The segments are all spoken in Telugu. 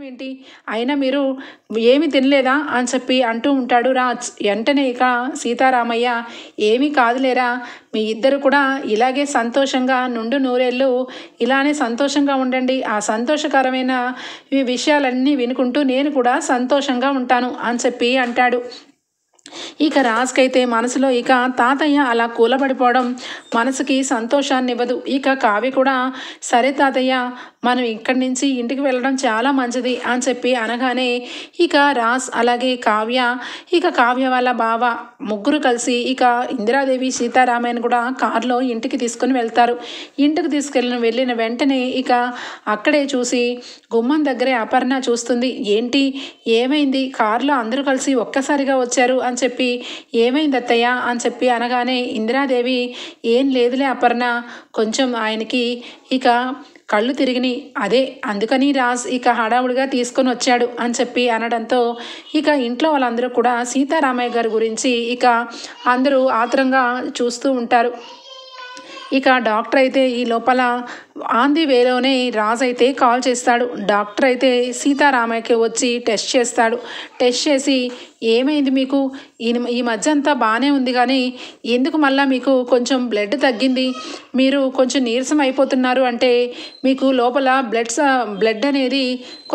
ఏంటి, అయినా మీరు ఏమి తినలేదా అని చెప్పి అంటూ ఉంటాడు రాజ్. వెంటనే ఇక సీతారామయ్య, ఏమీ కాదులేరా, మీ ఇద్దరు కూడా ఇలాగే సంతోషంగా నుండు నూరేళ్ళు ఇలానే సంతోషంగా ఉండండి, ఆ సంతోషకరమైన ఈ విషయాలన్నీ వినుకుంటూ నేను కూడా సంతోషంగా ఉంటాను అని చెప్పి అంటాడు. ఇక రాజ్కైతే మనసులో ఇక తాతయ్య అలా కూలబడిపోవడం మనసుకి సంతోషాన్ని ఇవ్వదు. ఇక కావ్య కూడా, సరే తాతయ్య, మనం ఇక్కడి నుంచి ఇంటికి వెళ్ళడం చాలా మంచిది అని చెప్పి అనగానే ఇక రాజ్ అలాగే కావ్య వాళ్ళ బావ ముగ్గురు కలిసి ఇక ఇందిరాదేవి సీతారామయ్యను కూడా కారులో ఇంటికి తీసుకొని వెళ్తారు. ఇంటికి వెళ్ళిన వెంటనే ఇక అక్కడే చూసి గుమ్మం దగ్గరే అపర్ణ చూస్తుంది. ఏంటి, ఏమైంది, కారులో అందరూ కలిసి ఒక్కసారిగా వచ్చారు అని చెప్పి, ఏమైంది అత్తయ్య అని చెప్పి అనగానే ఇందిరాదేవి, ఏం లేదులే అపర్ణ, కొంచెం ఆయనకి ఇక కళ్ళు తిరిగిని, అదే అందుకని రాజ్ ఇక హడావుడిగా తీసుకొని వచ్చాడు అని చెప్పి అనడంతో ఇక ఇంట్లో వాళ్ళందరూ కూడా సీతారామయ్య గారి గురించి ఇక అందరూ ఆత్రంగా చూస్తూ ఉంటారు. ఇక డాక్టర్ అయితే ఈ లోపల ఆన్ ది వేలోనే రాజ్ అయితే కాల్ చేస్తాడు. డాక్టర్ అయితే సీతారామయ్యకి వచ్చి టెస్ట్ చేస్తాడు. టెస్ట్ చేసి, ఏమైంది మీకు, ఈ మధ్య అంతా బాగానే ఉంది కానీ ఎందుకు మళ్ళీ మీకు కొంచెం బ్లడ్ తగ్గింది, మీరు కొంచెం నీరసం అయిపోతున్నారు అంటే మీకు లోపల బ్లడ్ అనేది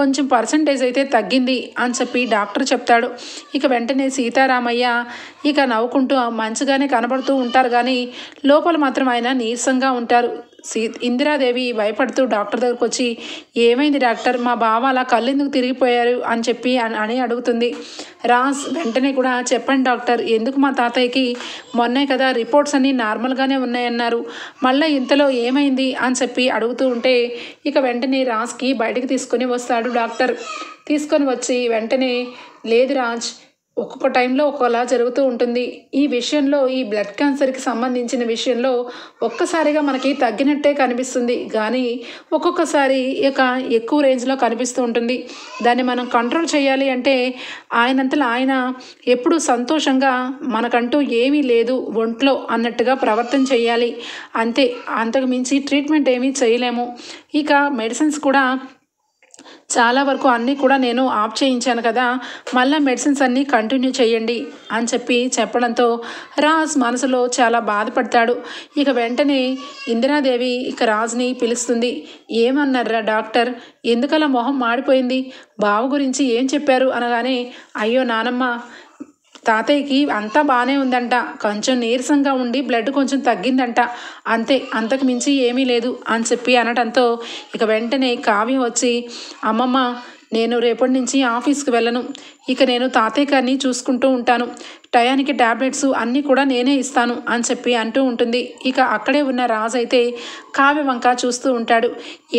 కొంచెం పర్సంటేజ్ అయితే తగ్గింది అని చెప్పి డాక్టర్ చెప్తాడు. ఇక వెంటనే సీతారామయ్య ఇక నవ్వుకుంటూ మంచిగానే కనబడుతూ ఉంటారు కానీ లోపల మాత్రం ఆయన నీరసంగా ఉంటారు. ఇందిరాదేవి భయపడుతూ డాక్టర్ దగ్గరకు వచ్చి, ఏమైంది డాక్టర్, మా బావ అలా కళ్ళు ఎందుకు తిరిగిపోయారు అని చెప్పి అని అడుగుతుంది. రాజ్ వెంటనే కూడా, చెప్పండి డాక్టర్, ఎందుకు మా తాతయ్యకి మొన్నే కదా రిపోర్ట్స్ అన్నీ నార్మల్గానే ఉన్నాయన్నారు, మళ్ళీ ఇంతలో ఏమైంది అని చెప్పి అడుగుతూ ఉంటే ఇక వెంటనే రాజ్కి బయటకు తీసుకొని వస్తాడు డాక్టర్. తీసుకొని వచ్చి వెంటనే, లేదు రాజ్, ఒక్కొక్క టైంలో ఒక్కోలా జరుగుతూ ఉంటుంది, ఈ విషయంలో ఈ బ్లడ్ క్యాన్సర్కి సంబంధించిన విషయంలో ఒక్కసారిగా మనకి తగ్గినట్టే కనిపిస్తుంది కానీ ఒక్కొక్కసారి ఇక ఎక్కువ రేంజ్లో కనిపిస్తూ ఉంటుంది, దాన్ని మనం కంట్రోల్ చేయాలి అంటే ఆయనంతలో ఆయన ఎప్పుడు సంతోషంగా మనకంటూ ఏమీ లేదు ఒంట్లో అన్నట్టుగా ప్రవర్తన చేయాలి, అంతే, అంతకు మించి ట్రీట్మెంట్ ఏమీ చేయలేము, ఇక మెడిసిన్స్ కూడా చాలా వరకు అన్నీ కూడా నేను ఆఫ్ చేయించాను కదా, మళ్ళీ మెడిసిన్స్ అన్నీ కంటిన్యూ చేయండి అని చెప్పి చెప్పడంతో రాజ్ మనసులో చాలా బాధపడతాడు. ఇక వెంటనే ఇందిరాదేవి ఇక రాజ్ని పిలుస్తుంది. ఏమన్నారా డాక్టర్, ఎందుకలా మొహం మాడిపోయింది, బావ గురించి ఏం చెప్పారు అనగానే, అయ్యో నానమ్మ, తాతయ్యకి అంతా బాగానే ఉందంట, కొంచెం నీరసంగా ఉండి బ్లడ్ కొంచెం తగ్గిందంట, అంతే, అంతకు మించి ఏమీ లేదు అని చెప్పి అనడంతో ఇక వెంటనే కావ్య వచ్చి, అమ్మమ్మ, నేను రేపటి నుంచి ఆఫీస్కి వెళ్ళను, ఇక నేను తాతయ్య గారిని చూసుకుంటూ ఉంటాను, టయానికి ట్యాబ్లెట్స్ అన్నీ కూడా నేనే ఇస్తాను అని చెప్పి అంటూ ఉంటుంది. ఇక అక్కడే ఉన్న రాజ్ అయితే కావ్య వంక చూస్తూ ఉంటాడు.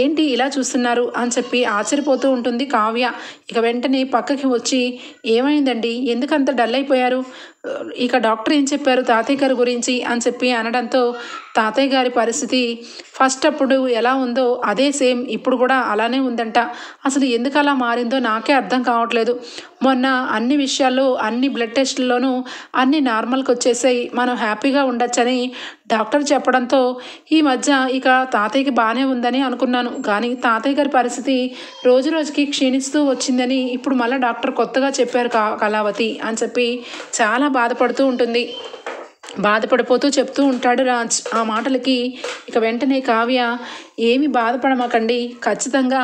ఏంటి ఇలా చూస్తున్నారు అని చెప్పి ఆశ్చర్యపోతూ ఉంటుంది కావ్య. ఇక వెంటనే పక్కకి వచ్చి, ఏమైందండి, ఎందుకంత డల్ అయిపోయారు, ఇక డాక్టర్ ఏం చెప్పారు తాతయ్య గారి గురించి అని చెప్పి అనడంతో, తాతయ్య గారి పరిస్థితి ఫస్ట్ అప్పుడు ఎలా ఉందో అదే సేమ్ ఇప్పుడు కూడా అలానే ఉందంట, అసలు ఎందుకు అలా మారిందో నాకే అర్థం కావట్లేదు, మొన్న అన్ని విషయాల్లో అన్ని బ్లడ్ టెస్టుల్లోనూ అన్నీ నార్మల్కి వచ్చేసాయి, మనం హ్యాపీగా ఉండొచ్చని డాక్టర్ చెప్పడంతో ఈ మధ్య ఇక తాతయ్యకి బాగానే ఉందని అనుకున్నాను కానీ తాతయ్య గారి పరిస్థితి రోజు రోజుకి క్షీణిస్తూ వచ్చిందని ఇప్పుడు మళ్ళీ డాక్టర్ కొత్తగా చెప్పారు కళావతి అని చెప్పి చాలా బాధపడుతూ ఉంటుంది. బాధపడిపోతూ చెప్తూ ఉంటాడు రాజ్. ఆ మాటలకి ఇక వెంటనే కావ్య, ఏమి బాధపడమాకండి, ఖచ్చితంగా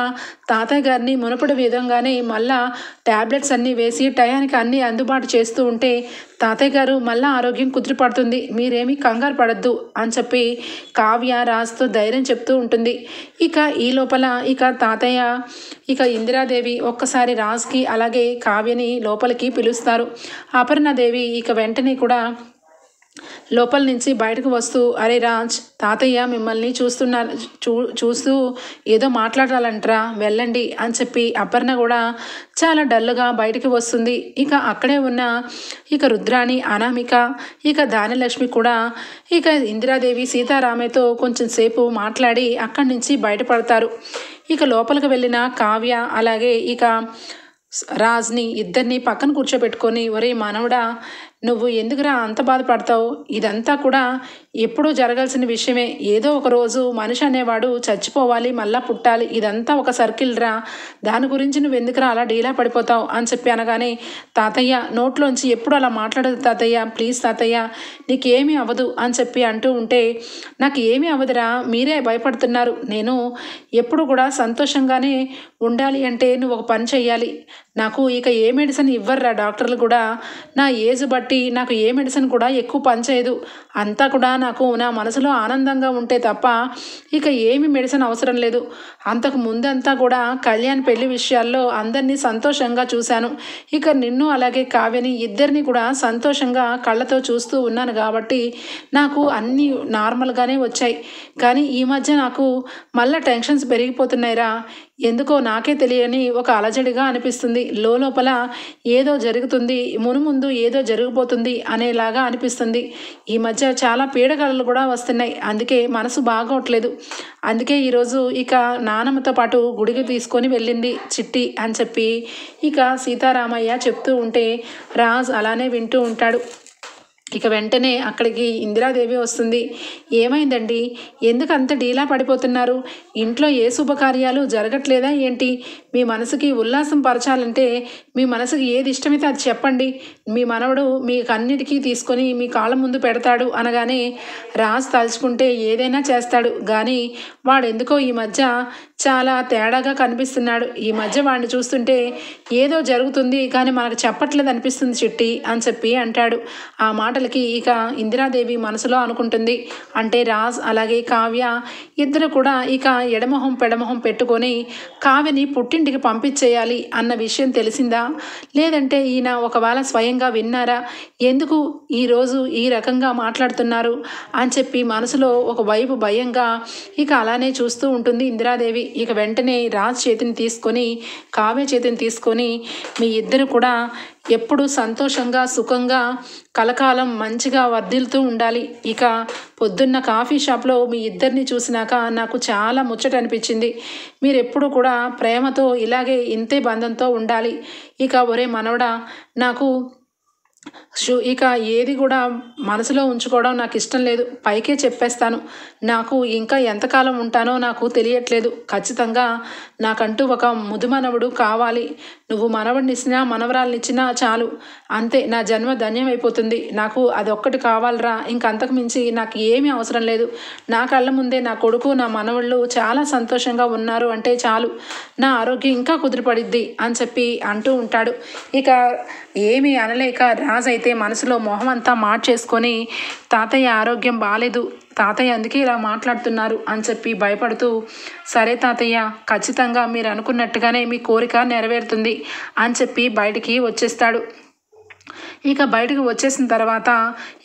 తాతయ్య గారిని మునుపటి విధంగానే మళ్ళా ట్యాబ్లెట్స్ అన్నీ వేసి టయానికి అన్నీ అందుబాటు చేస్తూ ఉంటే తాతయ్య గారు మళ్ళీ ఆరోగ్యం కుదిరిపడుతుంది, మీరేమీ కంగారు పడద్దు అని చెప్పి కావ్య రాజ్తో ధైర్యం చెప్తూ ఉంటుంది. ఇక ఈ లోపల ఇక తాతయ్య ఇక ఇందిరాదేవి ఒక్కసారి రాజ్కి అలాగే కావ్యని లోపలికి పిలుస్తారు. అపర్ణాదేవి ఇక వెంటనే కూడా లోపల నుంచి బయటకు వస్తూ, అరే రాజ్, తాతయ్య మిమ్మల్ని చూస్తూ ఏదో మాట్లాడాలంటారా, వెళ్ళండి అని చెప్పి అపర్ణ కూడా చాలా డల్గా బయటికి వస్తుంది. ఇక అక్కడే ఉన్న ఇక రుద్రాణి, అనామిక, ఇక ధాన్యలక్ష్మి కూడా ఇక ఇందిరాదేవి సీతారామయ్యతో కొంచెం సేపు మాట్లాడి అక్కడి నుంచి బయటపడతారు. ఇక లోపలికి వెళ్ళిన కావ్య అలాగే ఇక రాజ్ని ఇద్దరిని పక్కన కూర్చోబెట్టుకొని, ఒరే మనవడా, నువ్వు ఎందుకురా అంత బాధపడతావు? ఇదంతా కూడా ఎప్పుడూ జరగాల్సిన విషయమే. ఏదో ఒక రోజు మనిషి అనేవాడు చచ్చిపోవాలి, మళ్ళా పుట్టాలి. ఇదంతా ఒక సర్కిల్ రా. దాని గురించి నువ్వు ఎందుకురా అలా డీలా పడిపోతావు అని చెప్పి అనగానే, తాతయ్య నోట్లోంచి ఎప్పుడు అలా మాట్లాడదు తాతయ్య, ప్లీజ్ తాతయ్య నీకేమీ అవ్వదు అని చెప్పి అంటూ ఉంటే, నాకు ఏమీ అవ్వదురా, మీరే భయపడుతున్నారు. నేను ఎప్పుడు కూడా సంతోషంగానే ఉండాలి అంటే నువ్వు ఒక పని చెయ్యాలి. నాకు ఇక ఏ మెడిసిన్ ఇవ్వర్రా డాక్టర్లు కూడా. నా ఏజ్ బట్టి నాకు ఏ మెడిసిన్ కూడా ఎక్కువ పనిచేయదు. అంతా కూడా నాకు నా మనసులో ఆనందంగా ఉంటే తప్ప ఇక ఏమి మెడిసిన్ అవసరం లేదు. అంతకు ముందంతా కూడా కళ్యాణ్ పెళ్లి విషయాల్లో అందరినీ సంతోషంగా చూశాను. ఇక నిన్ను అలాగే కావ్యని ఇద్దరిని కూడా సంతోషంగా కళ్ళతో చూస్తూ ఉన్నాను కాబట్టి నాకు అన్నీ నార్మల్గానే వచ్చాయి. కానీ ఈ మధ్య నాకు మళ్ళీ టెన్షన్స్ పెరిగిపోతున్నాయిరా. ఎందుకో నాకే తెలియని ఒక అలజడిగా అనిపిస్తుంది. లోపల ఏదో జరుగుతుంది, మునుముందు ఏదో జరిగిపోతుంది అనేలాగా అనిపిస్తుంది. ఈ మధ్య చాలా పీడకలలు కూడా వస్తున్నాయి. అందుకే మనసు బాగోట్లేదు. అందుకే ఈరోజు ఇక నానమ్మతో పాటు గుడికి తీసుకొని వెళ్ళింది చిట్టి అని చెప్పి ఇక సీతారామయ్య చెప్తూ ఉంటే రాజ్ అలానే వింటూ ఉంటాడు. ఇక వెంటనే అక్కడికి ఇందిరాదేవి వస్తుంది. ఏమైందండి, ఎందుకు అంత డీలా పడిపోతున్నారు? ఇంట్లో ఏ శుభకార్యాలు జరగట్లేదా ఏంటి? మీ మనసుకి ఉల్లాసం పరచాలంటే మీ మనసుకి ఏది ఇష్టమైతే అది చెప్పండి. మీ మనవడు మీకు అన్నిటికీ తీసుకొని మీ కాళ్ళ ముందు పెడతాడు అనగానే రాజు తలుచుకుంటే ఏదైనా చేస్తాడు. కానీ వాడెందుకో ఈ మధ్య చాలా తేడాగా కనిపిస్తున్నాడు. ఈ మధ్య వాడిని చూస్తుంటే ఏదో జరుగుతుంది కానీ మనకు చెప్పట్లేదు అనిపిస్తుంది చిట్టి అని చెప్పి అంటాడు. ఆ మాటలకి ఇక ఇందిరాదేవి మనసులో అనుకుంటుంది, అంటే రాజ్ అలాగే కావ్య ఇద్దరు కూడా ఇక ఎడమొహం పెడమొహం పెట్టుకొని కావ్యని పుట్టింటికి పంపించేయాలి అన్న విషయం తెలిసిందా? లేదంటే ఈయన ఒకవేళ స్వయంగా విన్నారా? ఎందుకు ఈరోజు ఈ రకంగా మాట్లాడుతున్నారు అని చెప్పి మనసులో ఒకవైపు భయంగా ఇక అలానే చూస్తూ ఉంటుంది ఇందిరాదేవి. ఇక వెంటనే రాజ్ చేతిని తీసుకొని కావ్య చేతిని తీసుకొని మీ ఇద్దరు కూడా ఎప్పుడు సంతోషంగా సుఖంగా కలకాలం మంచిగా వర్ధిల్తూ ఉండాలి. ఇక పొద్దున్న కాఫీ షాప్లో మీ ఇద్దరిని చూసినాక నాకు చాలా ముచ్చట అనిపించింది. మీరు ఎప్పుడు కూడా ప్రేమతో ఇలాగే ఇంతే బంధంతో ఉండాలి. ఇక ఒరే మనవడా, నాకు ఇక ఏది కూడా మనసులో ఉంచుకోవడం నాకు ఇష్టం లేదు. పైకే చెప్పేస్తాను. నాకు ఇంకా ఎంతకాలం ఉంటానో నాకు తెలియట్లేదు. ఖచ్చితంగా నాకంటూ ఒక ముదుమనవుడు కావాలి. నువ్వు మనవడినిచ్చినా మనవరాలనిచ్చినా చాలు, అంతే నా జన్మ ధన్యమైపోతుంది. నాకు అదొక్కటి కావాలరా, ఇంకంతకు మించి నాకు ఏమీ అవసరం లేదు. నా కళ్ళ ముందే నా కొడుకు నా మనవళ్ళు చాలా సంతోషంగా ఉన్నారు అంటే చాలు, నా ఆరోగ్యం ఇంకా కుదిరిపడిద్ది అని చెప్పి అంటూ ఉంటాడు. ఇక ఏమీ అనలేక రాజు అయితే మనసులో మొహం అంతా మార్చేసుకొని తాతయ్య ఆరోగ్యం బాగాలేదు, తాతయ్య అందుకే ఇలా మాట్లాడుతున్నారు అని చెప్పి భయపడుతూ, సరే తాతయ్య ఖచ్చితంగా మీరు అనుకున్నట్టుగానే మీ కోరిక నెరవేరుతుంది అని చెప్పి బయటికి వచ్చేస్తాడు. ఇక బయటకు వచ్చేసిన తర్వాత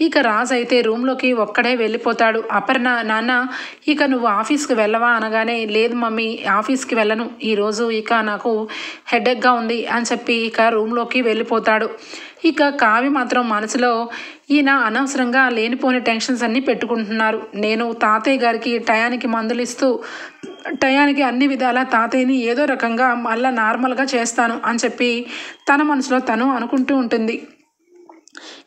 ఇక రాజు అయితే రూమ్లోకి ఒక్కడే వెళ్ళిపోతాడు. అపర్ణ, నాన్న ఇక నువ్వు ఆఫీస్కి వెళ్ళవా అనగానే, లేదు మమ్మీ ఆఫీస్కి వెళ్ళను, ఈరోజు ఇక నాకు హెడేక్గా ఉంది అని చెప్పి ఇక రూమ్లోకి వెళ్ళిపోతాడు. ఇక కావ్య మాత్రం మనసులో ఈయన అనవసరంగా లేనిపోని టెన్షన్స్ అన్నీ పెట్టుకుంటున్నారు. నేను తాతయ్య గారికి టయానికి మందులు ఇస్తూ టయానికి అన్ని విధాల తాతయ్యని ఏదో రకంగా మళ్ళీ నార్మల్గా చేస్తాను అని చెప్పి తన మనసులో తను అనుకుంటూ ఉంటుంది.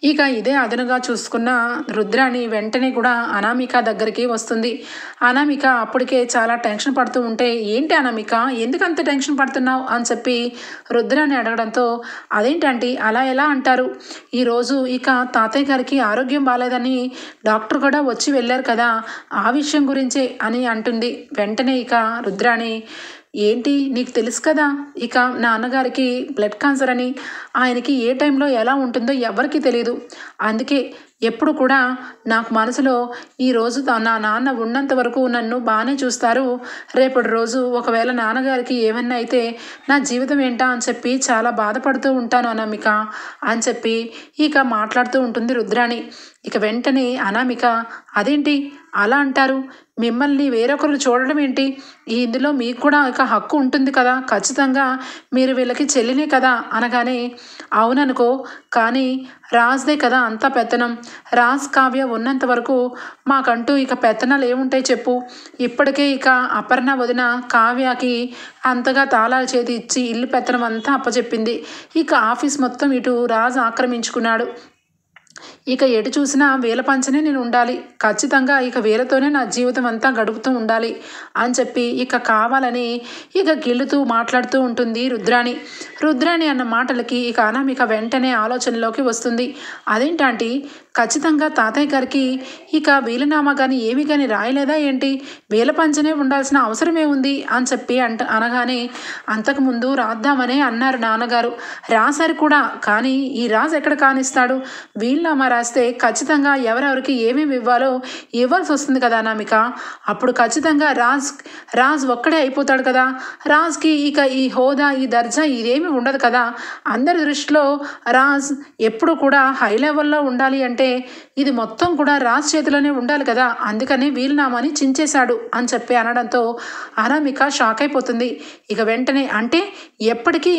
ఇక ఇదే అదనుగా చూసుకున్న రుద్రాణి వెంటనే కూడా అనామిక దగ్గరికి వస్తుంది. అనామిక అప్పటికే చాలా టెన్షన్ పడుతూ ఉంటే, ఏంటి అనామిక ఎందుకంత టెన్షన్ పడుతున్నావు అని చెప్పి రుద్రాణి అడగడంతో, అదేంటంటే అలా ఎలా అంటారు, ఈరోజు ఇక తాతయ్య గారికి ఆరోగ్యం బాగాలేదని డాక్టర్ కూడా వచ్చి వెళ్ళారు కదా, ఆ విషయం గురించే అని అంటుంది. వెంటనే ఇక రుద్రాణి, ఏంటి నీకు తెలుసు కదా ఇక నాన్నగారికి బ్లడ్ క్యాన్సర్ అని, ఆయనకి ఏ టైంలో ఎలా ఉంటుందో ఎవరికి తెలియదు. అందుకే ఎప్పుడు కూడా నాకు మనసులో ఈరోజు నా నాన్న ఉన్నంత వరకు నన్ను బాగానే చూస్తారు, రేపటి రోజు ఒకవేళ నాన్నగారికి ఏమన్నా అయితే నా జీవితం ఏంటా అని చెప్పి చాలా బాధపడుతూ ఉంటాను అనామిక అని చెప్పి ఇక మాట్లాడుతూ ఉంటుంది రుద్రాణి. ఇక వెంటనే అనామిక, అదేంటి అలా అంటారు, మిమ్మల్ని వేరొకరు చూడడం ఏంటి, ఇందులో మీకు కూడా ఇక హక్కు ఉంటుంది కదా, ఖచ్చితంగా మీరు వీళ్ళకి చెల్లినే కదా అనగానే, అవుననుకో కానీ రాజ్దే కదా అంతా పెత్తనం, రాజ్ కావ్య ఉన్నంత వరకు మాకంటూ ఇక పెత్తనాలు ఏముంటాయి చెప్పు. ఇప్పటికే ఇక అపర్ణ వదిన కావ్యకి అంతగా తాళాలు చేతి ఇచ్చి ఇల్లు పెత్తనం అంతా అప్పచెప్పింది. ఇక ఆఫీస్ మొత్తం ఇటు రాజ్ ఆక్రమించుకున్నాడు. ఇక ఎటు చూసినా వేల పంచనే నేను ఉండాలి, ఖచ్చితంగా ఇక వేలతోనే నా జీవితం అంతా గడుపుతూ ఉండాలి అని చెప్పి ఇక కావాలని ఇక గిల్లుతూ మాట్లాడుతూ ఉంటుంది రుద్రాణి అన్న మాటలకి ఇక అనామిక వెంటనే ఆలోచనలోకి వస్తుంది. అదేంటంటే ఖచ్చితంగా తాతయ్య గారికి ఇక వీలునామా కానీ ఏమి కానీ రాయలేదా ఏంటి, వేల పంచనే ఉండాల్సిన అవసరమే ఉంది అని చెప్పి అనగానే అంతకుముందు రాద్దామనే అన్నారు నాన్నగారు, రాశారు కూడా, కానీ ఈ రాజు ఎక్కడ కానిస్తాడు, వీలునామా రాస్తే ఖచ్చితంగా ఎవరెవరికి ఏమేమి ఇవ్వాలో ఇవ్వాల్సి వస్తుంది కదా అనామిక, అప్పుడు ఖచ్చితంగా రాజ్ ఒక్కడే అయిపోతాడు కదా, రాజ్కి ఇక ఈ హోదా ఈ దర్జా ఇదేమీ ఉండదు కదా, అందరి దృష్టిలో రాజ్ ఎప్పుడు కూడా హై లెవెల్లో ఉండాలి అంటే ఇది మొత్తం కూడా రాజ్ చేతిలోనే ఉండాలి కదా, అందుకనే వీలునామాని చించేశాడు అని చెప్పి అనడంతో అనామిక షాక్ అయిపోతుంది. ఇక వెంటనే అంటే ఎప్పటికీ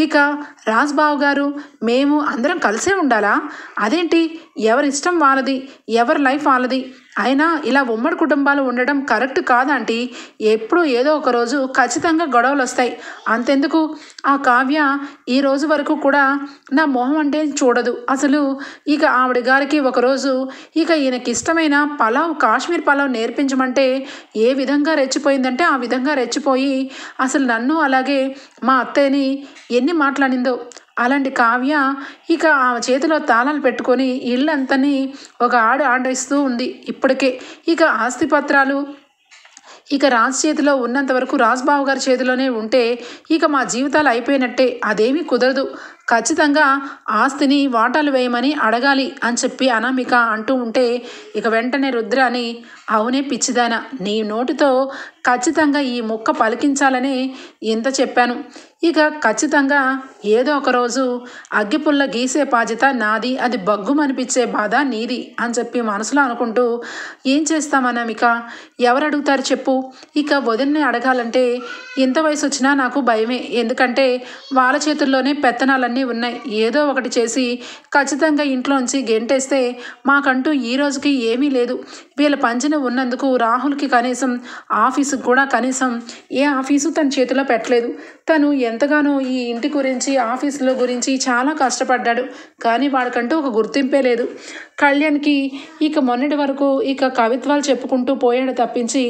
ఇక రాజ్ బాబు గారు మేము అందరం కలిసే ఉండాలా, అదేంటి ఎవరి ఇష్టం వాళ్ళది, ఎవరి లైఫ్ వాళ్ళది, అయినా ఇలా ఉమ్మడి కుటుంబాలు ఉండడం కరెక్ట్ కాదంటీ, ఎప్పుడు ఏదో ఒక రోజు ఖచ్చితంగా గొడవలు వస్తాయి, అంతెందుకు ఆ కావ్య ఈ రోజు వరకు కూడా నా మొహం అంటే చూడదు అసలు, ఇక ఆవిడ గారికి ఒకరోజు ఇక ఈయనకి ఇష్టమైన కాశ్మీర్ పలావ్ నేర్పించమంటే ఏ విధంగా రెచ్చిపోయిందంటే ఆ విధంగా రెచ్చిపోయి అసలు నన్ను అలాగే మా అత్తయ్యని ఎన్ని మాట్లాడిందో, అలాంటి కావ్య ఇక ఆమె చేతిలో తాళాలు పెట్టుకొని ఇల్లంతని ఒక ఆడిస్తూ ఉంది. ఇప్పటికే ఇక ఆస్తిపత్రాలు ఇక రాజ్ చేతిలో ఉన్నంత వరకు రాజ్బాబు గారి చేతిలోనే ఉంటే ఇక మా జీవితాలు అయిపోయినట్టే, అదేమీ కుదరదు, ఖచ్చితంగా ఆస్తిని వాటాలు వేయమని అడగాలి అని చెప్పి అనామిక అంటూ ఉంటే ఇక వెంటనే రుద్రాని అవునే పిచ్చిదానా, నీ నోటితో ఖచ్చితంగా ఈ ముక్క పలికించాలని ఎంత చెప్పాను, ఇక ఖచ్చితంగా ఏదో ఒకరోజు అగ్గిపుల్ల గీసే బాధ్యత నాది, అది బగ్గుమనిపించే బాధ నీది అని చెప్పి మనసులో అనుకుంటూ ఏం చేస్తాం అనామిక, ఎవరు అడుగుతారు చెప్పు, ఇక వదిన్ని అడగాలంటే ఎంత వయసు వచ్చినా నాకు భయమే, ఎందుకంటే వాళ్ళ చేతుల్లోనే పెత్తనాలన్నీ ఉన్నాయి, ఏదో ఒకటి చేసి ఖచ్చితంగా ఇంట్లోంచి గెంటేస్తే మాకంటూ ఈ రోజుకి ఏమీ లేదు, వీళ్ళ పంచన ఉన్నందుకు రాహుల్కి కనీసం ఆఫీసుకు కూడా కనీసం ఏ ఆఫీసు తన చేతిలో పెట్టలేదు, తను ఎంతగానో ఈ ఇంటి గురించి ఆఫీసుల గురించి చాలా కష్టపడ్డాడు, కానీ వాడికంటూ ఒక గుర్తింపే లేదు, కళ్యాణ్కి ఇక మొన్నటి వరకు ఇక కవిత్వాలు చెప్పుకుంటూ పోయాడు తప్పించి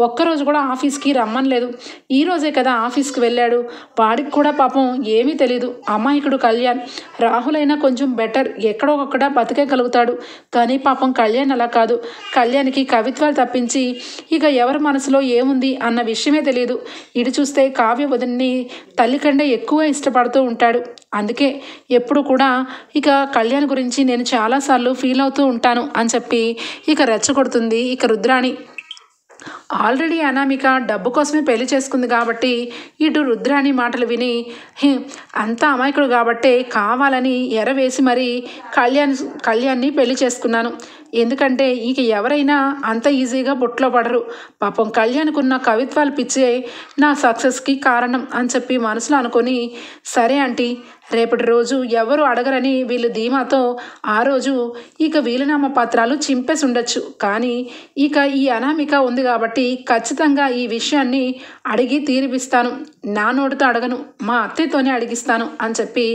ఒక్కరోజు కూడా ఆఫీస్కి రమ్మనలేదు, ఈరోజే కదా ఆఫీస్కి వెళ్ళాడు, వాడికి కూడా పాపం ఏమీ తెలీదు, అమాయకుడు కళ్యాణ్, రాహుల్ అయినా కొంచెం బెటర్ ఎక్కడో ఒక్కడ బతికేయగలుగుతాడు, కానీ పాపం కళ్యాణ్ అలా కాదు, కళ్యాణ్కి కవిత్వాలు తప్పించి ఇక ఎవరి మనసులో ఏముంది అన్న విషయమే తెలియదు, ఇటు చూస్తే కావ్య వదిన్ని తల్లి కంటే ఎక్కువ ఇష్టపడుతూ ఉంటాడు, అందుకే ఎప్పుడు కూడా ఇక కళ్యాణ్ గురించి నేను చాలాసార్లు ఫీల్ అవుతూ ఉంటాను అని చెప్పి ఇక రెచ్చగొడుతుంది ఇక రుద్రాణి. ఆల్రెడీ అనామిక డబ్బు కోసమే పెళ్లి చేసుకుంది కాబట్టి ఇటు రుద్రాణి మాటలు విని అంత అమాయకుడు కాబట్టే కావాలని ఎరవేసి మరి కళ్యాణ్ని పెళ్లి చేసుకున్నాను, ఎందుకంటే ఇక ఎవరైనా అంత ఈజీగా బొట్లో పడరు, పాపం కళ్యాణ్కున్న కవిత్వాలు పిచ్చే నా సక్సెస్కి కారణం అని చెప్పి మనసులో అనుకొని సరే ఆంటీ రేపటి రోజు ఎవరు అడగరని వీళ్ళు ధీమాతో ఆ రోజు ఇక వీలునామా పత్రాలు చింపేసి ఉండొచ్చు, కానీ ఇక ఈ అనామిక ఉంది కాబట్టి ఖచ్చితంగా ఈ విషయాన్ని అడిగి తీరిపిస్తాను, నా నోటితో అడగను మా అత్తయ్యతోనే అడిగిస్తాను అని చెప్పి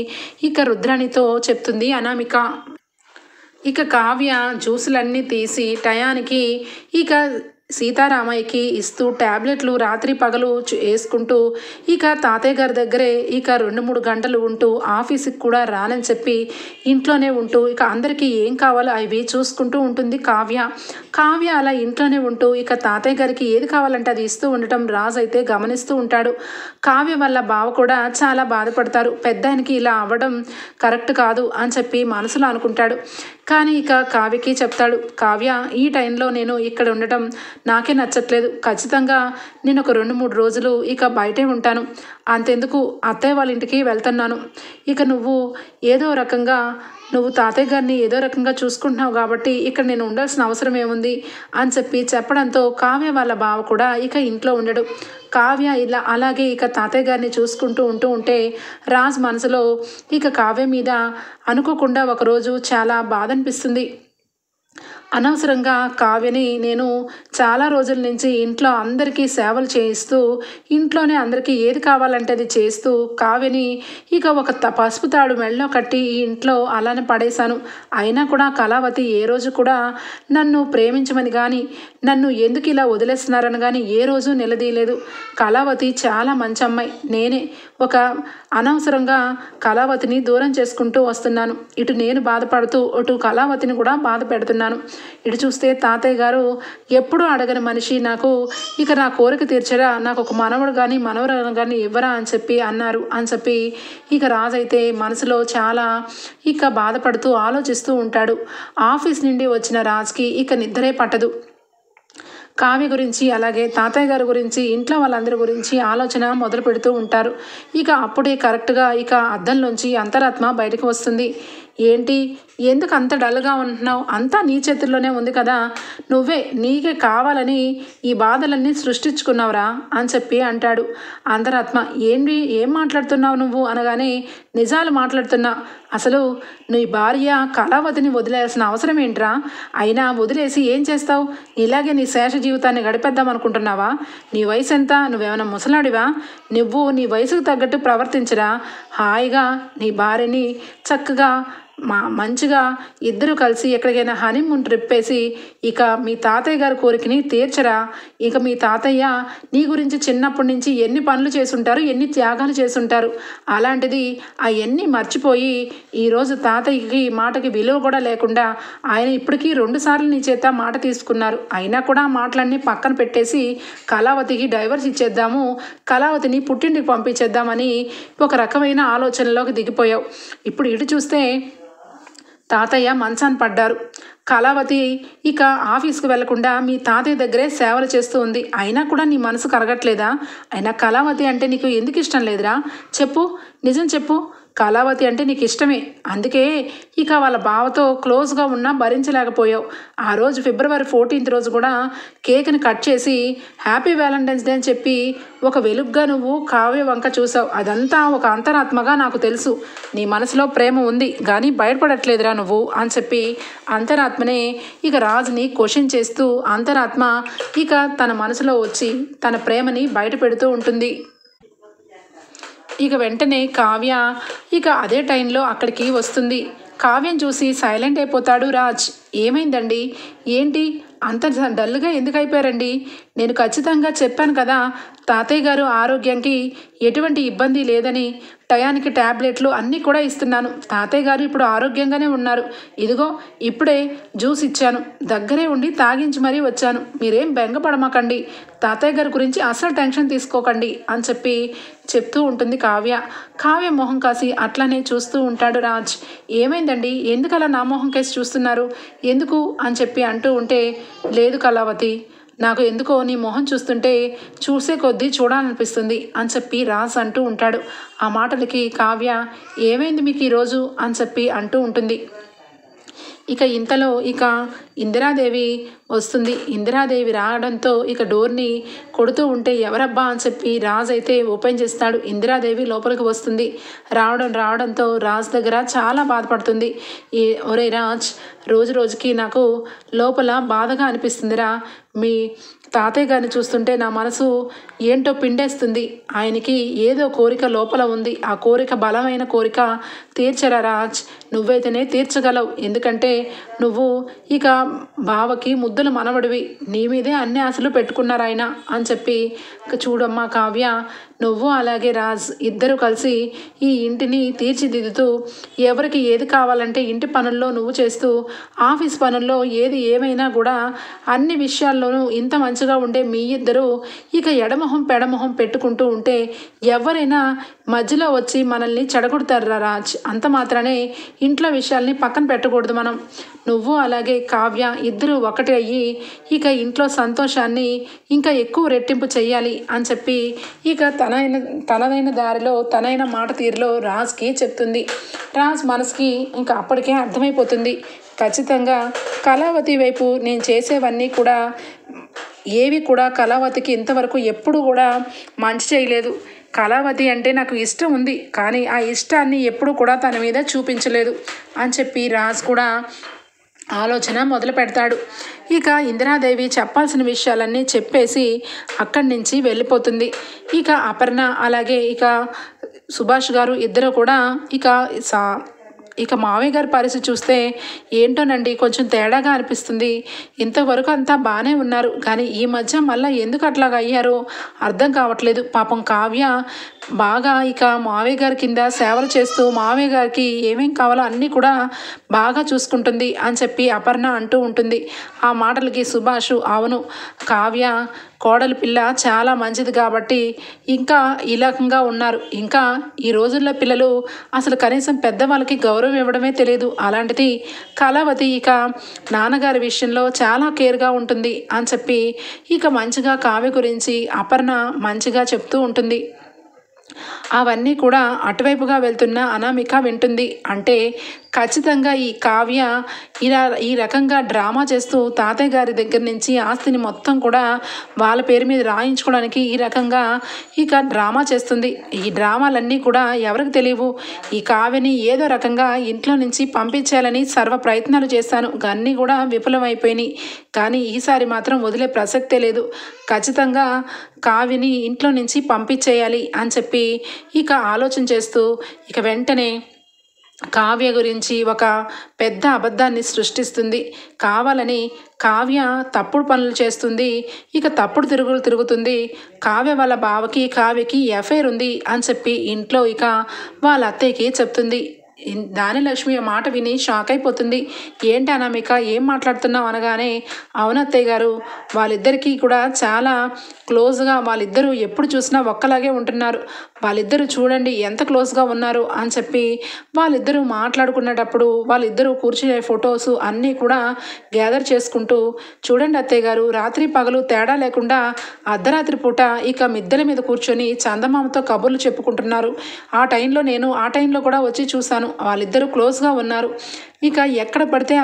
ఇక రుద్రాణితో చెప్తుంది అనామిక. ఇక కావ్య జ్యూసులన్నీ తీసి టయానికి ఇక సీతారామయ్యకి ఇస్తూ ట్యాబ్లెట్లు రాత్రి పగలు వేసుకుంటూ ఇక తాతయ్య గారి దగ్గరే ఇక 2-3 గంటలు ఉంటూ ఆఫీస్కి కూడా రానని చెప్పి ఇంట్లోనే ఉంటూ ఇక అందరికీ ఏం కావాలో అవి చూసుకుంటూ ఉంటుంది కావ్య అలా ఇంట్లోనే ఉంటూ ఇక తాతయ్య గారికి ఏది కావాలంటే అది ఇస్తూ ఉండటం రాజు అయితే గమనిస్తూ ఉంటాడు. కావ్య వల్ల బావ కూడా చాలా బాధపడతారు, పెద్దాయనకి ఇలా అవ్వడం కరెక్ట్ కాదు అని చెప్పి మనసులో అనుకుంటాడు, కానీ ఇక కావ్యకి చెప్తాడు, కావ్య ఈ టైంలో నేను ఇక్కడ ఉండటం నాకే నచ్చట్లేదు, ఖచ్చితంగా నేను ఒక 2-3 రోజులు ఇక బయటే ఉంటాను, అంతెందుకు అత్తయ్య వాళ్ళ ఇంటికి వెళ్తున్నాను, ఇక నువ్వు తాతయ్య గారిని ఏదో రకంగా చూసుకుంటున్నావు కాబట్టి ఇక్కడ నేను ఉండాల్సిన అవసరం ఏముంది అని చెప్పి చెప్పడంతో కావ్య వాళ్ళ బావ కూడా ఇక ఇంట్లో ఉండడు. కావ్య ఇలా అలాగే ఇక తాతయ్య గారిని చూసుకుంటూ ఉంటే రాజ్ మనసులో ఇక కావ్య మీద అనుకోకుండా ఒకరోజు చాలా బాధ అనిపిస్తుంది. అనవసరంగా కావ్యని నేను చాలా రోజుల నుంచి ఇంట్లో అందరికీ సేవలు చేయిస్తూ ఇంట్లోనే అందరికీ ఏది కావాలంటే అది చేస్తూ కావ్యని ఇక ఒక పసుపు తాడు మెళ్ళలో కట్టి ఈ ఇంట్లో అలానే పడేశాను. అయినా కూడా కళావతి ఏ రోజు కూడా నన్ను ప్రేమించమని కానీ నన్ను ఎందుకు ఇలా వదిలేస్తున్నారని కానీ ఏ రోజు నిలదీయలేదు. కళావతి చాలా మంచి అమ్మాయి. నేనే ఒక అనవసరంగా కళావతిని దూరం చేసుకుంటూ వస్తున్నాను. ఇటు నేను బాధపడుతూ అటు కళావతిని కూడా బాధ పెడుతున్నాను. ఇటు చూస్తే తాతయ్య గారు ఎప్పుడూ అడగని మనిషి నాకు ఇక నా కోరిక తీర్చరా, నాకు ఒక మనవడు కానీ మనవరాలు కానీ ఇవ్వరా అని చెప్పి ఇక రాజైతే మనసులో చాలా ఇక బాధపడుతూ ఆలోచిస్తూ ఉంటాడు. ఆఫీస్ నుండి వచ్చిన రాజ్కి ఇక నిద్రే పట్టదు. కావ్య గురించి అలాగే తాతయ్య గారి గురించి ఇంట్లో వాళ్ళందరి గురించి ఆలోచన మొదలు పెడుతూ ఉంటారు. ఇక అప్పుడే కరెక్ట్గా ఇక అద్దంలోంచి అంతరాత్మ బయటకు వస్తుంది. ఏంటి, ఎందుకు అంత డల్గా ఉంటున్నావు? అంతా నీ చేతుల్లోనే ఉంది కదా, నీకే కావాలని ఈ బాధలన్నీ సృష్టించుకున్నావురా అని చెప్పి అంటాడు. అంతరాత్మ ఏం మాట్లాడుతున్నావు నువ్వు అనగానే నిజాలు మాట్లాడుతున్నా. అసలు నీ భార్య కళావతిని వదిలేయాల్సిన అవసరం ఏంట్రా? అయినా వదిలేసి ఏం చేస్తావు? ఇలాగే నీ శేష జీవితాన్ని గడిపేద్దాం అనుకుంటున్నావా? నీ వయసు ఎంత? నువ్వేమైనా ముసలాడివా? నువ్వు నీ వయసుకు తగ్గట్టు ప్రవర్తించరా. హాయిగా నీ భార్యని చక్కగా మంచిగా ఇద్దరు కలిసి ఎక్కడికైనా హనీమూన్ ట్రిప్ వేసి ఇక మీ తాతయ్య గారి కోరికని తీర్చరా. ఇక మీ తాతయ్య నీ గురించి చిన్నప్పటి నుంచి ఎన్ని పనులు చేసుంటారు, ఎన్ని త్యాగాలు చేసుంటారు. అలాంటిది అవన్నీ మర్చిపోయి ఈరోజు తాతయ్యకి మాటకి విలువ కూడా లేకుండా ఆయన ఇప్పటికీ 2 సార్లు నీ చేత మాట తీసుకున్నారు. అయినా కూడా మాటలన్నీ పక్కన పెట్టేసి కళావతికి డైవర్స్ ఇచ్చేద్దాము, కళావతిని పుట్టింటికి పంపించేద్దామని ఒక రకమైన ఆలోచనలోకి దిగిపోయావు. ఇప్పుడు ఇటు చూస్తే తాతయ్య మంచాన్ని పడ్డారు. కళావతి ఇక ఆఫీస్కి వెళ్లకుండా మీ తాతయ్య దగ్గరే సేవలు చేస్తూ ఉంది. అయినా కూడా నీ మనసు కరగట్లేదా? అయినా కళావతి అంటే నీకు ఎందుకు ఇష్టం లేదురా? చెప్పు, నిజం చెప్పు. కళావతి అంటే నీకు ఇష్టమే, అందుకే ఇక వాళ్ళ బావతో క్లోజ్గా ఉన్నా భరించలేకపోయావు. ఆ రోజు February 14th రోజు కూడా కేక్ని కట్ చేసి హ్యాపీ వ్యాలంటైన్స్ డే అని చెప్పి ఒక వెలుగ్గా నువ్వు కావ్య వంక చూసావు. అదంతా ఒక అంతరాత్మగా నాకు తెలుసు. నీ మనసులో ప్రేమ ఉంది కానీ బయటపడట్లేదురా నువ్వు అని చెప్పి అంతరాత్మనే ఇక రాజుని క్వశ్చన్ చేస్తూ అంతరాత్మ ఇక తన మనసులో వచ్చి తన ప్రేమని బయట పెడుతూ ఉంటుంది. ఇక వెంటనే కావ్య ఇక అదే టైంలో అక్కడికి వస్తుంది. కావ్యం చూసి సైలెంట్ అయిపోతాడు రాజ్. ఏమైందండి? ఏంటి అంత డల్గా ఎందుకు అయిపోయారండి? నేను ఖచ్చితంగా చెప్పాను కదా తాతయ్య గారు ఆరోగ్యానికి ఎటువంటి ఇబ్బంది లేదని, టయానికి ట్యాబ్లెట్లు అన్నీ కూడా ఇస్తున్నాను. తాతయ్య గారు ఇప్పుడు ఆరోగ్యంగానే ఉన్నారు. ఇదిగో ఇప్పుడే జ్యూస్ ఇచ్చాను, దగ్గరే ఉండి తాగించి మరీ వచ్చాను. మీరేం బెంగపడమాకండి, తాతయ్య గారి గురించి అసలు టెన్షన్ తీసుకోకండి అని చెప్పి చెప్తూ ఉంటుంది కావ్య. కావ్య మొహం కాసి అట్లనే చూస్తూ ఉంటాడు రాజ్. ఏమైందండి, ఎందుకు అలా నా మొహం కేసి చూస్తున్నారు, ఎందుకు అని చెప్పి అంటూ ఉంటే, లేదు కళావతి, నాకు ఎందుకో నీ మొహం చూస్తుంటే చూసే కొద్దీ చూడాలనిపిస్తుంది అని చెప్పి రాజ్ అంటూ ఉంటాడు. ఆ మాటలకి కావ్య ఏమైంది మీకు ఈరోజు అని చెప్పి అంటూ ఉంటుంది. ఇక ఇంతలో ఇక ఇందిరాదేవి వస్తుంది. ఇందిరాదేవి రావడంతో ఇక డోర్ని కొడుతూ ఉంటే ఎవరబ్బా అని చెప్పి రాజ్ అయితే ఓపెన్ చేస్తాడు. ఇందిరాదేవి లోపలికి వస్తుంది. రావడంతో రాజ్ దగ్గర చాలా బాధపడుతుంది. ఒరే రాజ్, రోజుకి నాకు లోపల బాధగా అనిపిస్తుందిరా. మీ తాతయ్య గారిని చూస్తుంటే నా మనసు ఏంటో పిండేస్తుంది. ఆయనకి ఏదో కోరిక లోపల ఉంది. ఆ కోరిక బలమైన కోరిక తీర్చరా రాజ్, నువ్వైతేనే తీర్చగలవు. ఎందుకంటే నువ్వు ఇక బావకి ముద్దుల మనవడివి, నీ మీదే అన్ని ఆశలు పెట్టుకున్నారు ఆయన అని చెప్పి, చూడమ్మా కావ్య, నువ్వు అలాగే రాజ్ ఇద్దరు కలిసి ఈ ఇంటిని తీర్చిదిద్దుతూ ఎవరికి ఏది కావాలంటే ఇంటి పనుల్లో నువ్వు చేస్తూ ఆఫీస్ పనుల్లో ఏది ఏమైనా కూడా అన్ని విషయాల్లోనూ ఇంత మంచిగా ఉండే మీ ఇద్దరు ఇక ఎడమొహం పెడమొహం పెట్టుకుంటూ ఉంటే ఎవరైనా మధ్యలో వచ్చి మనల్ని చెడగొడతారా రాజ్. అంత మాత్రానే ఇంట్లో విషయాల్ని పక్కన పెట్టకూడదు మనం. నువ్వు అలాగే కావ్య ఇద్దరు ఒకటి అయ్యి ఇక ఇంట్లో సంతోషాన్ని ఇంకా ఎక్కువ రెట్టింపు చెయ్యాలి అని చెప్పి ఇక తనదైన దారిలో తనైన మాట తీరులో రాజ్కి చెప్తుంది. రాజ్ మనసుకి ఇంకా అప్పటికే అర్థమైపోతుంది. ఖచ్చితంగా కళావతి వైపు నేను చేసేవన్నీ కూడా ఏవి కూడా కళావతికి ఇంతవరకు ఎప్పుడు కూడా మంచి చేయలేదు. కళావతి అంటే నాకు ఇష్టం ఉంది, కానీ ఆ ఇష్టాన్ని ఎప్పుడు కూడా తన మీద చూపించలేదు అని చెప్పి రాజ్ కూడా ఆలోచన మొదలు పెడతాడు. ఇక ఇందిరాదేవి చెప్పాల్సిన విషయాలన్నీ చెప్పేసి అక్కడి నుంచి వెళ్ళిపోతుంది. ఇక అపర్ణ అలాగే ఇక సుభాష్ గారు ఇద్దరు కూడా ఇక మావయ్య గారి పరిస్థితి చూస్తే ఏంటోనండి కొంచెం తేడాగా అనిపిస్తుంది. ఇంతవరకు అంతా బాగానే ఉన్నారు, కానీ ఈ మధ్య మళ్ళీ ఎందుకు అట్లాగా అయ్యారో అర్థం కావట్లేదు. పాపం కావ్య బాగా ఇక మావయ్య గారి కింద సేవలు చేస్తూ మావయ్య గారికి ఏమేం కావాలో అన్నీ కూడా బాగా చూసుకుంటుంది అని చెప్పి అపర్ణ అంటూ ఉంటుంది. ఆ మాటలకి సుభాష్ అవును, కావ్య కోడలి పిల్ల చాలా మంచిది కాబట్టి ఇంకా ఇలాకంగా ఉన్నారు. ఇంకా ఈ రోజుల్లో పిల్లలు అసలు కనీసం పెద్దవాళ్ళకి గౌరవం ఇవ్వడమే తెలియదు. అలాంటిది కళావతి ఇక నాన్నగారి విషయంలో చాలా కేర్గా ఉంటుంది అని చెప్పి ఇక మంచిగా కావ్య గురించి అపర్ణ మంచిగా చెప్తూ ఉంటుంది. అవన్నీ కూడా అటువైపుగా వెళ్తున్న అనామిక వింటుంది. అంటే ఖచ్చితంగా ఈ కావ్య ఈ రకంగా డ్రామా చేస్తూ తాతయ్య గారి దగ్గర నుంచి ఆస్తిని మొత్తం కూడా వాళ్ళ పేరు మీద రాయించుకోవడానికి ఈ రకంగా ఇక డ్రామా చేస్తుంది. ఈ డ్రామాలన్నీ కూడా ఎవరికి తెలియవు. ఈ కావ్యని ఏదో రకంగా ఇంట్లో నుంచి పంపించాలని సర్వ ప్రయత్నాలు చేశాను, అన్నీ కూడా విఫలమైపోయినాయి. కానీ ఈసారి మాత్రం వదిలే ప్రసక్తే లేదు. ఖచ్చితంగా కావ్యని ఇంట్లో నుంచి పంపించేయాలి అని చెప్పి ఇక ఆలోచన చేస్తూ ఇక వెంటనే కావ్య గురించి ఒక పెద్ద అబద్ధాన్ని సృష్టిస్తుంది. కావాలని కావ్య తప్పుడు పనులు చేస్తుంది, ఇక తప్పుడు తిరుగులు తిరుగుతుంది. కావ్య వాళ్ళ బావకి కావ్యకి ఎఫైర్ ఉంది అని చెప్పి ఇంట్లో ఇక వాళ్ళ అత్తయ్యకి చెప్తుంది. దానిలక్ష్మి ఆ మాట విని షాక్ అయిపోతుంది. ఏంటి అనామిక ఏం మాట్లాడుతున్నావు అనగానే అవును అత్తయ్య గారు, వాళ్ళిద్దరికీ కూడా చాలా క్లోజ్గా, వాళ్ళిద్దరూ ఎప్పుడు చూసినా ఒక్కలాగే ఉంటున్నారు, వాళ్ళిద్దరూ చూడండి ఎంత క్లోజ్గా ఉన్నారు అని చెప్పి వాళ్ళిద్దరూ మాట్లాడుకునేటప్పుడు వాళ్ళిద్దరూ కూర్చునే ఫొటోస్ అన్నీ కూడా గ్యాదర్ చేసుకుంటూ చూడండి అత్తయ్య గారు, రాత్రి పగలు తేడా లేకుండా అర్ధరాత్రి పూట ఇక మిద్దెల మీద కూర్చొని చందమామతో కబుర్లు చెప్పుకుంటున్నారు. ఆ టైంలో కూడా వచ్చి చూశాను, వాళ్ళిద్దరూ క్లోజ్గా ఉన్నారు. ఇక ఎక్కడ పడితే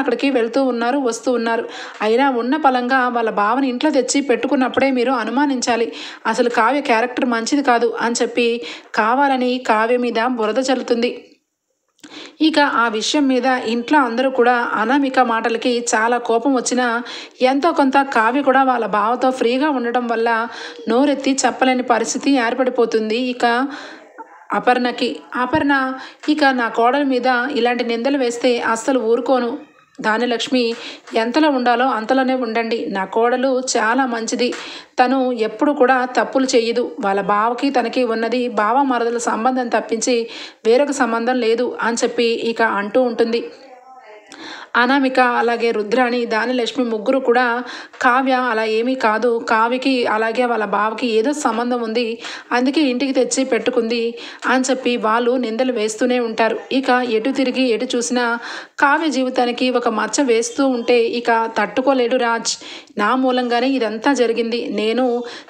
అక్కడికి వెళ్తూ ఉన్నారు, వస్తూ ఉన్నారు. అయినా ఉన్న పలంగా వాళ్ళ భావన ఇంట్లో తెచ్చి పెట్టుకున్నప్పుడే మీరు అనుమానించాలి. అసలు కావ్య క్యారెక్టర్ మంచిది కాదు అని చెప్పి కావాలని కావ్య మీద బురద చల్లుతుంది. ఇక ఆ విషయం మీద ఇంట్లో అందరూ కూడా అనామిక మాటలకి చాలా కోపం వచ్చినా ఎంతో కొంత కావ్య కూడా వాళ్ళ బావతో ఫ్రీగా ఉండడం వల్ల నోరెత్తి చెప్పలేని పరిస్థితి ఏర్పడిపోతుంది. ఇక అపర్ణ ఇక నా కోడల మీద ఇలాంటి నిందలు వేస్తే అస్సలు ఊరుకోను. దానిలక్ష్మి ఎంతలో ఉండాలో అంతలోనే ఉండండి. నా కోడలు చాలా మంచిది, తను ఎప్పుడు కూడా తప్పులు చెయ్యదు. వాళ్ళ బావకి తనకి ఉన్నది బావ మరదల సంబంధం తప్పించి వేరొక సంబంధం లేదు అని చెప్పి ఇక అంటూ ఉంటుంది. అనామిక అలాగే రుద్రాణి దానిలక్ష్మి ముగ్గురు కూడా కావ్య అలా ఏమీ కాదు, కావ్యకి అలాగే వాళ్ళ బావకి ఏదో సంబంధం ఉంది, అందుకే ఇంటికి తెచ్చి పెట్టుకుంది అని చెప్పి వాళ్ళు నిందలు వేస్తూనే ఉంటారు. ఇక ఎటు తిరిగి ఎటు చూసినా కావ్య జీవితానికి ఒక మచ్చ వేస్తూ ఉంటే ఇక తట్టుకోలేడు రాజ్. నా మూలంగానే ఇదంతా జరిగింది. నేను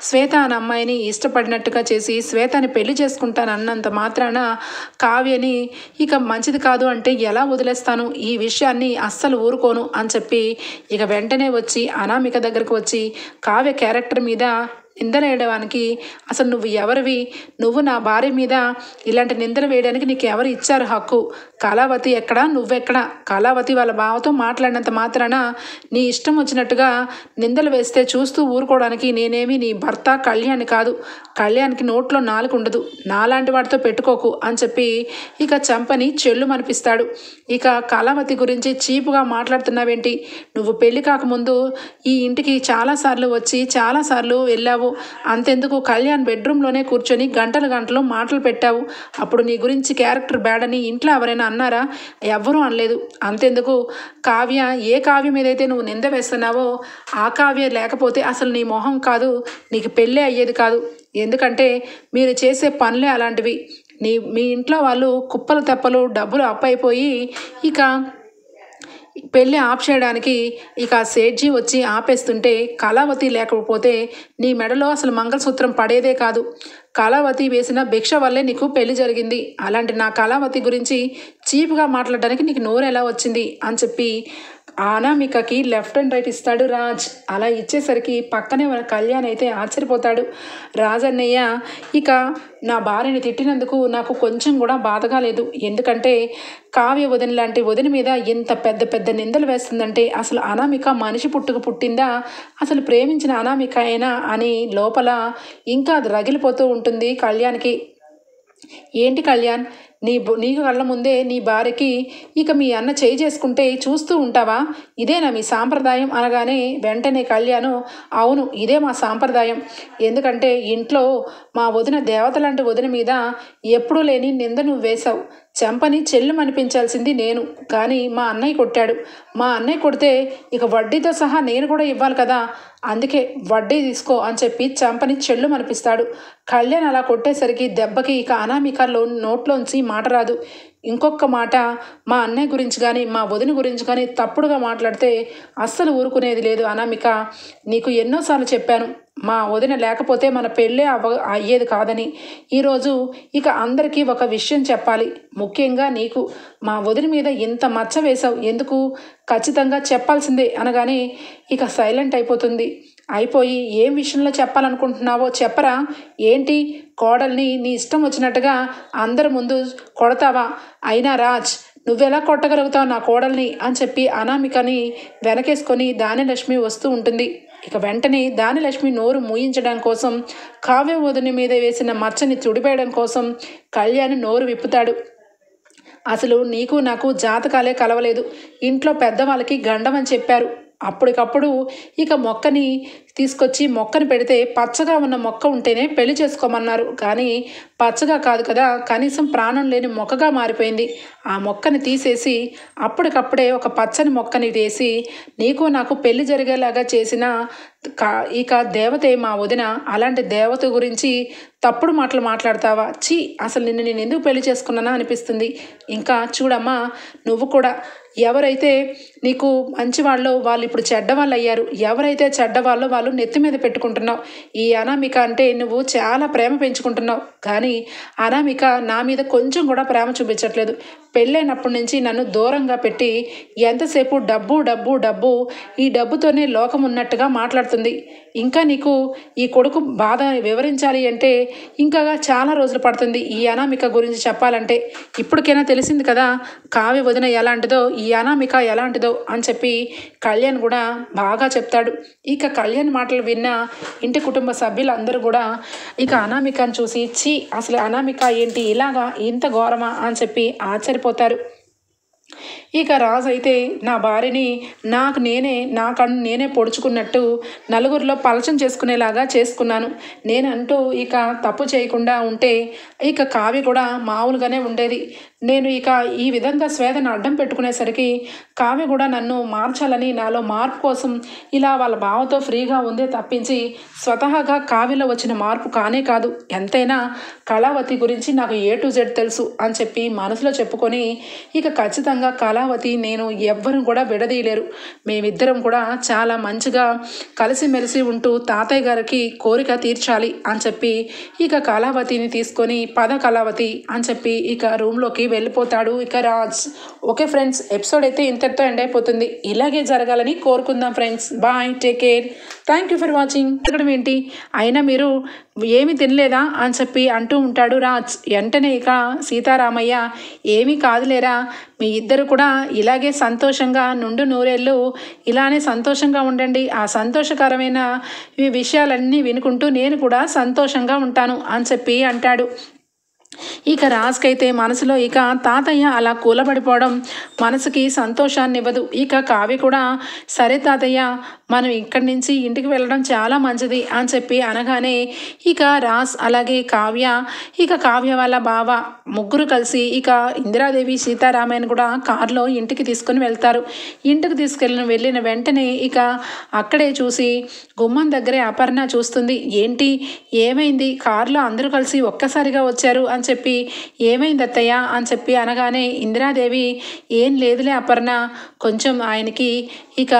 శ్వేత అనే అమ్మాయిని ఇష్టపడినట్టుగా చేసి శ్వేతని పెళ్లి చేసుకుంటానన్నంత మాత్రాన కావ్యని ఇక మంచిది కాదు అంటే ఎలా వదిలేస్తాను? ఈ విషయాన్ని అస్సలు ఊరుకోను అని చెప్పి ఇక వెంటనే వచ్చి అనామిక దగ్గరకు వచ్చి కావ్య క్యారెక్టర్ మీద నిందలు వేయడానికి అసలు నువ్వు ఎవరివి? నువ్వు నా భార్య మీద ఇలాంటి నిందలు వేయడానికి నీకు ఎవరు ఇచ్చారు హక్కు? కళావతి ఎక్కడా, నువ్వెక్కడా? కళావతి వాళ్ళ బావతో మాట్లాడినంత మాత్రాన నీ ఇష్టం వచ్చినట్టుగా నిందలు వేస్తే చూస్తూ ఊరుకోవడానికి నేనేమి నీ భర్త కళ్యాణ్ కాదు. కళ్యాణ్కి నోట్లో నాలుగు ఉండదు, నాలాంటి వాడితో పెట్టుకోకు అని చెప్పి ఇక చంపని చెల్లు మనిపిస్తాడు. ఇక కళావతి గురించి చీపుగా మాట్లాడుతున్నావేంటి? నువ్వు పెళ్లి కాకముందు ఈ ఇంటికి చాలాసార్లు వచ్చి చాలాసార్లు వెళ్ళావు. అంతెందుకు కళ్యాణ్ బెడ్రూమ్లోనే కూర్చొని గంటలు మాటలు పెట్టావు. అప్పుడు నీ గురించి క్యారెక్టర్ బ్యాడ్ అని ఇంట్లో ఎవరైనా అన్నారా? ఎవ్వరూ అనలేదు. అంతెందుకు ఏ కావ్య మీదైతే నువ్వు నింద వేస్తున్నావో ఆ కావ్య లేకపోతే అసలు నీ మొహం కాదు, నీకు పెళ్ళే అయ్యేది కాదు. ఎందుకంటే మీరు చేసే పనులే అలాంటివి. మీ ఇంట్లో వాళ్ళు కుప్పలు తెప్పలు డబ్బులు అప్పైపోయి ఇక పెళ్ళి ఆఫ్ చేయడానికి ఇక సేట్జీ వచ్చి ఆపేస్తుంటే కళావతి లేకపోతే నీ మెడలో అసలు మంగళసూత్రం పడేదే కాదు. కళావతి వేసిన భిక్ష వల్లే నీకు పెళ్లి జరిగింది. అలాంటి నా కళావతి గురించి చీప్గా మాట్లాడడానికి నీకు నోరు ఎలా వచ్చింది అని చెప్పి అనామికకి లెఫ్ట్ అండ్ రైట్ ఇస్తాడు రాజ్. అలా ఇచ్చేసరికి పక్కనే మన కళ్యాణ్ అయితే ఆశ్చర్యపోతాడు. రాజ్ అన్నయ్య, ఇక నా భార్యని తిట్టినందుకు నాకు కొంచెం కూడా బాధగా లేదు. ఎందుకంటే కావ్య వదిన లాంటి వదిన మీద ఇంత పెద్ద పెద్ద నిందలు వేస్తుందంటే అసలు అనామిక మనిషి పుట్టుకు పుట్టిందా, అసలు ప్రేమించిన అనామిక అయినా అని లోపల ఇంకా అది రగిలిపోతూ ఉంటుంది కళ్యాణ్కి. ఏంటి కళ్యాణ్, నీకు కళ్ళ ముందే నీ భార్యకి ఇక మీ అన్న చేయి చేసుకుంటే చూస్తూ ఉంటావా? ఇదేనా మీ సాంప్రదాయం అనగానే వెంటనే కళ్యాణ్, అవును ఇదే మా సాంప్రదాయం. ఎందుకంటే ఇంట్లో మా వదిన దేవత లాంటి వదిన మీద ఎప్పుడూ లేని నింద నువ్వు వేశావు. చెంపని చెల్లు అనిపించాల్సింది నేను, కానీ మా అన్నయ్య కొట్టాడు. మా అన్నయ్య కొడితే ఇక వడ్డీతో సహా నేను కూడా ఇవ్వాలి కదా, అందుకే వడ్డీ తీసుకో అని చెప్పి చెంపని చెల్లు అనిపిస్తాడు. కళ్యాణ్ అలా కొట్టేసరికి దెబ్బకి ఇక అనామికలో నోట్లోంచి మాట రాదు. ఇంకొక మాట మా అన్నయ్య గురించి కానీ మా వదిన గురించి కానీ తప్పుడుగా మాట్లాడితే అస్సలు ఊరుకునేది లేదు. అనామిక, నీకు ఎన్నోసార్లు చెప్పాను మా వదిన లేకపోతే మన పెళ్ళే అయ్యేది కాదని. ఈరోజు ఇక అందరికీ ఒక విషయం చెప్పాలి, ముఖ్యంగా నీకు. మా వదిన మీద ఇంత మచ్చ వేశావు ఎందుకు, ఖచ్చితంగా చెప్పాల్సిందే అనగానే ఇక సైలెంట్ అయిపోయి ఏం విషయంలో చెప్పాలనుకుంటున్నావో చెప్పరా? ఏంటి కోడల్ని నీ ఇష్టం వచ్చినట్టుగా అందరి ముందు కొడతావా? అయినా రాజ్, నువ్వెలా కొట్టగలుగుతావు నా కోడల్ని అని చెప్పి అనామికని వెనకేసుకొని దానిలక్ష్మి వస్తూ ఉంటుంది. ఇక వెంటనే దానిలక్ష్మి నోరు మూయించడం కోసం, కావ్య వదిన మీద వేసిన మచ్చని తుడిపేయడం కోసం కళ్యాణ్ నోరు విప్పుతాడు. అసలు నీకు నాకు జాతకాలే కలవలేదు, ఇంట్లో పెద్దవాళ్ళకి గండమని చెప్పారు. అప్పటికప్పుడు ఇక మొక్కని తీసుకొచ్చి మొక్కని పెడితే పచ్చగా ఉన్న మొక్క ఉంటేనే పెళ్లి చేసుకోమన్నారు, కానీ పచ్చగా కాదు కదా, కనీసం ప్రాణం లేని మొక్కగా మారిపోయింది. ఆ మొక్కని తీసేసి అప్పటికప్పుడే ఒక పచ్చని మొక్కని వేసి నీకు నాకు పెళ్లి జరిగేలాగా చేసిన ఇక దేవతే మా వదిన. అలాంటి దేవత గురించి తప్పుడు మాటలు మాట్లాడతావా? ఛీ, అసలు నేను ఎందుకు పెళ్లి చేసుకున్నానా అనిపిస్తుంది. ఇంకా చూడమ్మా, నువ్వు కూడా ఎవరైతే నీకు మంచివాళ్ళో వాళ్ళు ఇప్పుడు చెడ్డవాళ్ళు అయ్యారు, ఎవరైతే చెడ్డవాళ్ళో వాళ్ళు నెత్తి మీద పెట్టుకుంటున్నావు. ఈ అనామిక అంటే నువ్వు చాలా ప్రేమ పెంచుకుంటున్నావు, కానీ అనామిక నా మీద కొంచెం కూడా ప్రేమ చూపించట్లేదు. పెళ్ళైనప్పటి నుంచి నన్ను దూరంగా పెట్టి ఎంతసేపు డబ్బు డబ్బు డబ్బు, ఈ డబ్బుతోనే లోకం ఉన్నట్టుగా మాట్లాడుతుంది. ఇంకా నీకు ఈ కొడుకు బాధ వివరించాలి అంటే ఇంకా చాలా రోజులు పడుతుంది. ఈ అనామిక గురించి చెప్పాలంటే ఇప్పటికైనా తెలిసింది కదా కావ్య వదిన ఎలాంటిదో, ఈ అనామిక ఎలాంటిదో అని చెప్పి కళ్యాణ్ కూడా బాగా చెప్తాడు. ఇక కళ్యాణ్ మాటలు విన్న ఇంటి కుటుంబ సభ్యులందరూ కూడా ఇక అనామికను చూసి ఛీ, అసలు అనామిక ఏంటి ఇలాగా ఇంత ఘోరమా అని చెప్పి ఆశ్చర్యపోతారు. ఇక రాజు అయితే నా భార్యని నా కన్ను నేనే పొడుచుకున్నట్టు నలుగురిలో పలచం చేసుకునేలాగా చేసుకున్నాను. నేనంటూ ఇక తప్పు చేయకుండా ఉంటే ఇక కావ్య కూడా మామూలుగానే ఉండేది. నేను ఇక ఈ విధంగా శ్వేతను అడ్డం పెట్టుకునేసరికి కావ్య కూడా నన్ను మార్చాలని నాలో మార్పు కోసం ఇలా వాళ్ళ బావతో ఫ్రీగా ఉందే తప్పించి స్వతహాగా కావ్యలో వచ్చిన మార్పు కానే కాదు. ఎంతైనా కళావతి గురించి నాకు A to Z తెలుసు అని చెప్పి మనసులో చెప్పుకొని ఇక ఖచ్చితంగా కళావతి నేను ఎవ్వరూ కూడా విడదీయలేరు, మేమిద్దరం కూడా చాలా మంచిగా కలిసిమెలిసి ఉంటూ తాతయ్య గారికి కోరిక తీర్చాలి అని చెప్పి ఇక కళావతిని తీసుకొని పద కళావతి అని చెప్పి ఇక రూమ్లోకి వెళ్ళిపోతాడు ఇక రాజ్. ఓకే ఫ్రెండ్స్, ఎపిసోడ్ అయితే ఇంతటితో ఎండ్ అయిపోతుంది. ఇలాగే జరగాలని కోరుకుందాం friends. Bye, take care, thank you for watching. ఇక్కడ ఏంటి అయినా మీరు ఏమి తినలేదా అని చెప్పి అంటూ ఉంటాడు రాజ్. వెంటనే ఇక సీతారామయ్య, ఏమీ కాదులేరా, మీ ఇద్దరు కూడా ఇలాగే సంతోషంగా నుండు నూరేళ్ళు ఇలానే సంతోషంగా ఉండండి. ఆ సంతోషకరమైన ఈ విషయాలన్నీ వినుకుంటూ నేను కూడా సంతోషంగా ఉంటాను అని చెప్పి అంటాడు. ఇక రాజ్కైతే మనసులో ఇక తాతయ్య అలా కూలబడిపోవడం మనసుకి సంతోషాన్ని ఇవ్వదు. ఇక కావ్య కూడా సరే తాతయ్య, మనం ఇక్కడి నుంచి ఇంటికి వెళ్ళడం చాలా మంచిది అని చెప్పి అనగానే ఇక రాజ్ అలాగే కావ్య వాళ్ళ బావ ముగ్గురు కలిసి ఇక ఇందిరాదేవి సీతారామయ్యను కూడా కారులో ఇంటికి తీసుకొని వెళ్తారు. ఇంటికి వెళ్ళిన వెంటనే ఇక అక్కడే చూసి గుమ్మం దగ్గరే అపర్ణ చూస్తుంది. ఏంటి ఏమైంది, కారులో అందరూ కలిసి ఒక్కసారిగా వచ్చారు అని చెప్పి ఏమైంది అత్తయ్య అని చెప్పి అనగానే ఇందిరాదేవి, ఏం లేదులే అపర్ణ, కొంచెం ఆయనకి ఇక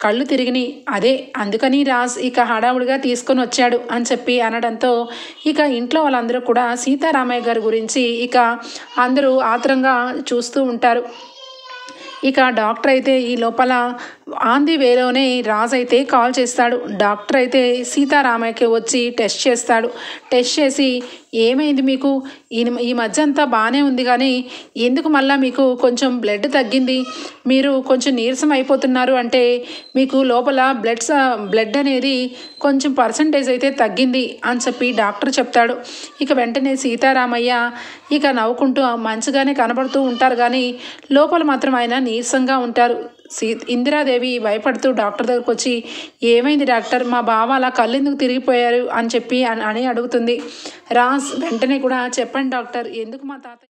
కళ్ళు తిరిగినాయి. అదే అందుకని రాజ్ ఇక హడావుడిగా తీసుకొని వచ్చాడు అని చెప్పి అనడంతో ఇక ఇంట్లో వాళ్ళందరూ కూడా సీతారామయ్య గారి గురించి ఇక అందరూ ఆత్రంగా చూస్తూ ఉంటారు. ఇక డాక్టర్ అయితే ఈ లోపల ఆన్ ది వేలోనే రాజ్ అయితే కాల్ చేస్తాడు. డాక్టర్ అయితే సీతారామయ్యకి వచ్చి టెస్ట్ చేస్తాడు. టెస్ట్ చేసి ఏమైంది మీకు, ఈ మధ్య అంతా బాగానే ఉంది కానీ ఎందుకు మళ్ళీ మీకు కొంచెం బ్లడ్ తగ్గింది, మీరు కొంచెం నీరసం అయిపోతున్నారు అంటే మీకు లోపల బ్లడ్ అనేది కొంచెం పర్సంటేజ్ అయితే తగ్గింది అని చెప్పి డాక్టర్ చెప్తాడు. ఇక వెంటనే సీతారామయ్య ఇక నవ్వుకుంటూ మంచిగానే కనబడుతూ ఉంటారు కానీ లోపల మాత్రం ఆయన నీరసంగా ఉంటారు. ఇందిరాదేవి భయపడుతూ డాక్టర్ దగ్గరకు వచ్చి ఏమైంది డాక్టర్, మా బావ అలా కళ్ళెందుకు తిరిగిపోయారు అని చెప్పి అని అడుగుతుంది. రాజ్ వెంటనే కూడా చెప్పండి డాక్టర్, ఎందుకు మా తాత